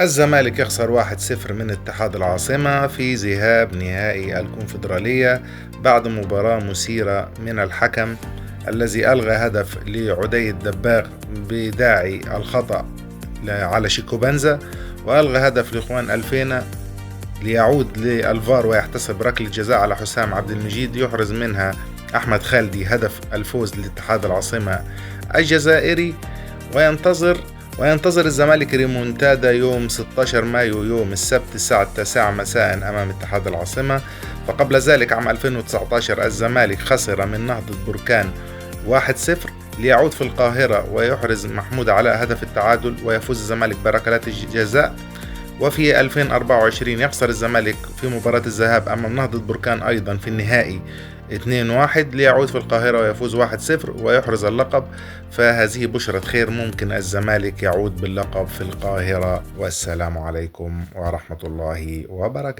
الزمالك يخسر 1-0 من اتحاد العاصمة في ذهاب نهائي الكونفدرالية بعد مباراة مثيرة من الحكم الذي ألغى هدف لعدي الدباغ بداعي الخطأ على شيكو بنزا، وألغى هدف لإخوان الفينا ليعود للفار ويحتسب ركلة جزاء على حسام عبد المجيد يحرز منها أحمد خالدي هدف الفوز لاتحاد العاصمة الجزائري. وينتظر الزمالك ريمونتادا يوم 16 مايو يوم السبت الساعة 9 مساء أمام اتحاد العاصمة. فقبل ذلك عام 2019 الزمالك خسر من نهضة بركان 1-0 ليعود في القاهرة ويحرز محمود علاء هدف التعادل ويفوز الزمالك بركلات الجزاء. وفي 2024 يخسر الزمالك في مباراة الذهاب أمام نهضة بركان أيضا في النهائي 2-1 ليعود في القاهرة ويفوز 1-0 ويحرز اللقب. فهذه بشرة خير، ممكن الزمالك يعود باللقب في القاهرة. والسلام عليكم ورحمة الله وبركاته.